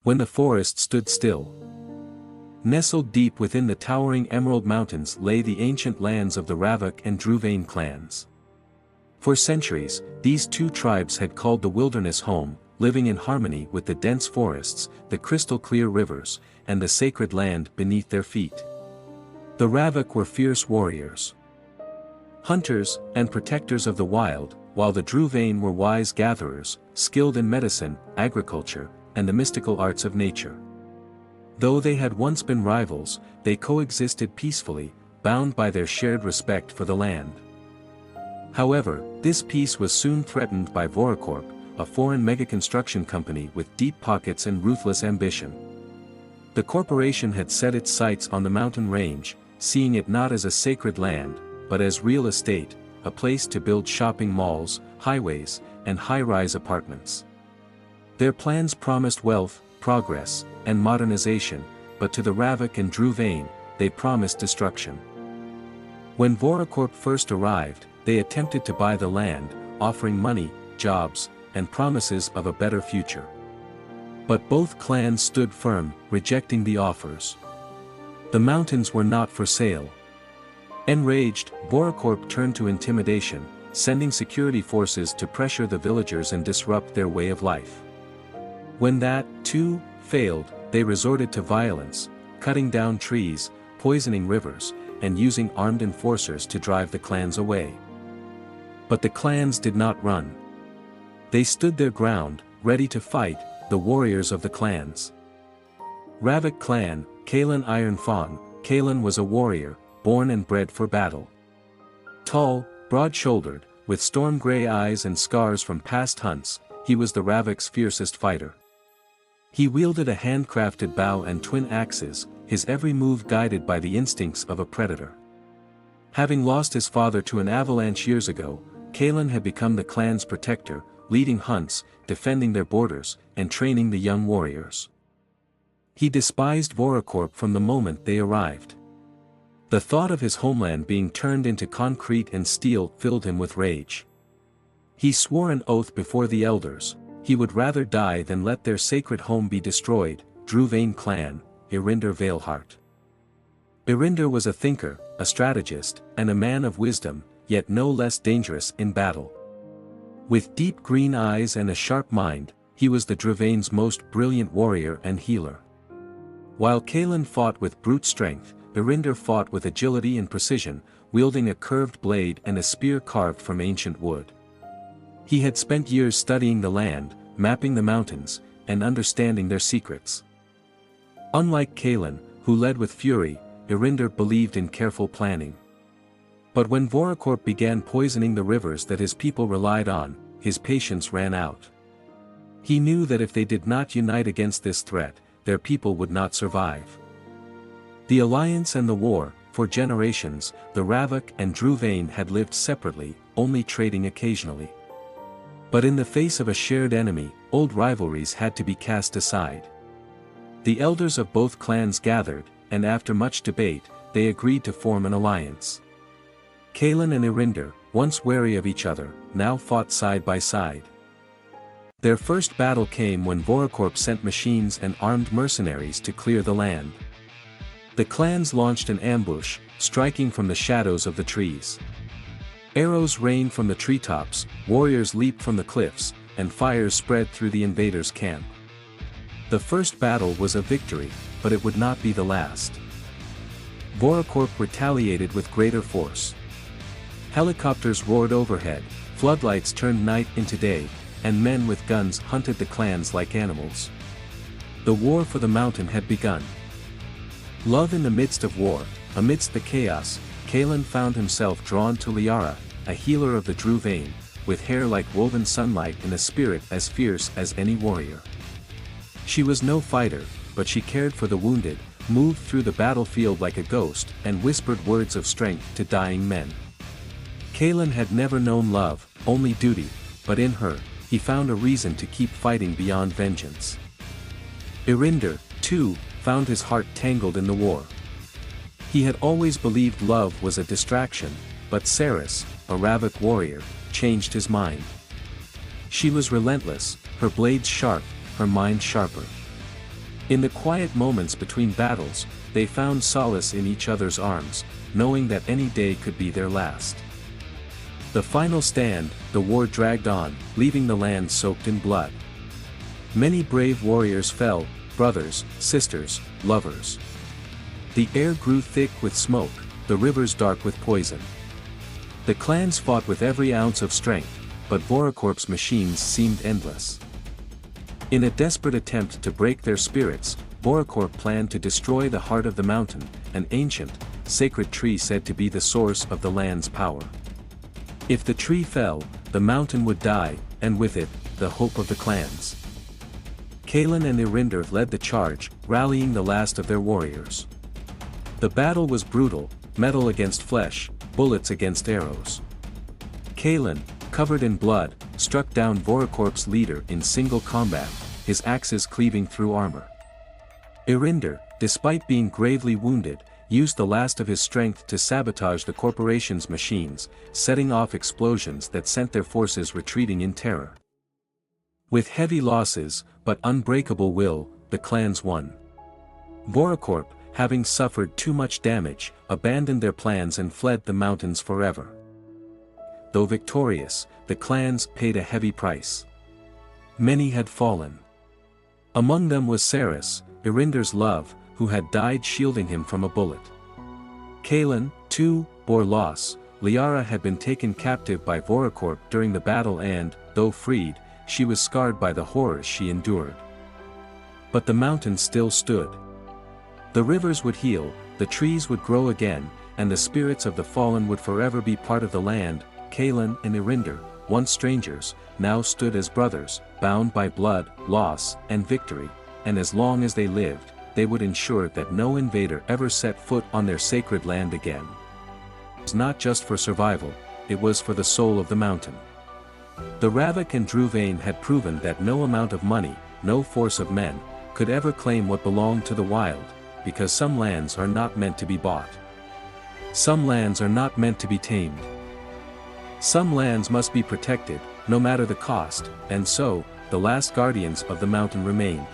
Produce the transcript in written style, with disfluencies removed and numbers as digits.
when the forest stood still. Nestled deep within the towering Emerald Mountains lay the ancient lands of the Ravok and Druvain clans. For centuries, these two tribes had called the wilderness home, living in harmony with the dense forests, the crystal-clear rivers, and the sacred land beneath their feet. The Ravok were fierce warriors, hunters, and protectors of the wild, while the Druvain were wise gatherers, skilled in medicine, agriculture, and the mystical arts of nature. Though they had once been rivals, they coexisted peacefully, bound by their shared respect for the land. However, this peace was soon threatened by Voracorp, a foreign mega-construction company with deep pockets and ruthless ambition. The corporation had set its sights on the mountain range, seeing it not as a sacred land, but as real estate, a place to build shopping malls, highways, and high-rise apartments. Their plans promised wealth, progress, and modernization, but to the Ravok and Druvain, they promised destruction. When Voracorp first arrived, they attempted to buy the land, offering money, jobs, and promises of a better future. But both clans stood firm, rejecting the offers. The mountains were not for sale. Enraged, Voracorp turned to intimidation, sending security forces to pressure the villagers and disrupt their way of life. When that, too, failed, they resorted to violence, cutting down trees, poisoning rivers, and using armed enforcers to drive the clans away. But the clans did not run. They stood their ground, ready to fight, the warriors of the clans. Ravok clan, Kalan Iron Fawn. Kalan was a warrior, born and bred for battle. Tall, broad-shouldered, with storm-gray eyes and scars from past hunts, he was the Ravok's fiercest fighter. He wielded a handcrafted bow and twin axes, his every move guided by the instincts of a predator. Having lost his father to an avalanche years ago, Kalan had become the clan's protector, leading hunts, defending their borders, and training the young warriors. He despised Voracorp from the moment they arrived. The thought of his homeland being turned into concrete and steel filled him with rage. He swore an oath before the elders, he would rather die than let their sacred home be destroyed. Druvain clan, Irinder Veilheart. Irinder was a thinker, a strategist, and a man of wisdom, yet no less dangerous in battle. With deep green eyes and a sharp mind, he was the Druvain's most brilliant warrior and healer. While Kalan fought with brute strength, Irinder fought with agility and precision, wielding a curved blade and a spear carved from ancient wood. He had spent years studying the land, mapping the mountains, and understanding their secrets. Unlike Kalan, who led with fury, Irinder believed in careful planning. But when Voracorp began poisoning the rivers that his people relied on, his patience ran out. He knew that if they did not unite against this threat, their people would not survive. The alliance and the war, for generations, the Ravok and Druvain had lived separately, only trading occasionally. But in the face of a shared enemy, old rivalries had to be cast aside. The elders of both clans gathered, and after much debate, they agreed to form an alliance. Kalan and Irinder, once wary of each other, now fought side by side. Their first battle came when Voracorp sent machines and armed mercenaries to clear the land. The clans launched an ambush, striking from the shadows of the trees. Arrows rained from the treetops, warriors leaped from the cliffs, and fires spread through the invaders' camp. The first battle was a victory, but it would not be the last. Voracorp retaliated with greater force. Helicopters roared overhead, floodlights turned night into day, and men with guns hunted the clans like animals. The war for the mountain had begun. Love in the midst of war, amidst the chaos, Kalan found himself drawn to Liara, a healer of the Druvain, with hair like woven sunlight and a spirit as fierce as any warrior. She was no fighter, but she cared for the wounded, moved through the battlefield like a ghost, and whispered words of strength to dying men. Kalan had never known love, only duty, but in her, he found a reason to keep fighting beyond vengeance. Irinder, too, found his heart tangled in the war. He had always believed love was a distraction, but Saris, a Ravok warrior, changed his mind. She was relentless, her blades sharp, her mind sharper. In the quiet moments between battles, they found solace in each other's arms, knowing that any day could be their last. The final stand, the war dragged on, leaving the land soaked in blood. Many brave warriors fell, brothers, sisters, lovers. The air grew thick with smoke, the rivers dark with poison. The clans fought with every ounce of strength, but Vorakorp's machines seemed endless. In a desperate attempt to break their spirits, Vorakorp planned to destroy the heart of the mountain, an ancient, sacred tree said to be the source of the land's power. If the tree fell, the mountain would die, and with it, the hope of the clans. Kalen and Irinder led the charge, rallying the last of their warriors. The battle was brutal, metal against flesh, bullets against arrows. Kalen, covered in blood, struck down Vorakorp's leader in single combat, his axes cleaving through armor. Irinder, despite being gravely wounded, used the last of his strength to sabotage the corporation's machines, setting off explosions that sent their forces retreating in terror. With heavy losses, but unbreakable will, the clans won. Vorakorp, having suffered too much damage, abandoned their plans and fled the mountains forever. Though victorious, the clans paid a heavy price. Many had fallen. Among them was Saris, Irinder's love, who had died shielding him from a bullet. Kalen, too, bore loss. Liara had been taken captive by Vorakorp during the battle and, though freed, she was scarred by the horrors she endured. But the mountain still stood. The rivers would heal, the trees would grow again, and the spirits of the fallen would forever be part of the land. Kalen and Irinder, once strangers, now stood as brothers, bound by blood, loss, and victory, and as long as they lived, they would ensure that no invader ever set foot on their sacred land again. It was not just for survival, it was for the soul of the mountain. The Ravak and Druvain had proven that no amount of money, no force of men, could ever claim what belonged to the wild, because some lands are not meant to be bought. Some lands are not meant to be tamed. Some lands must be protected, no matter the cost, and so, the last guardians of the mountain remained.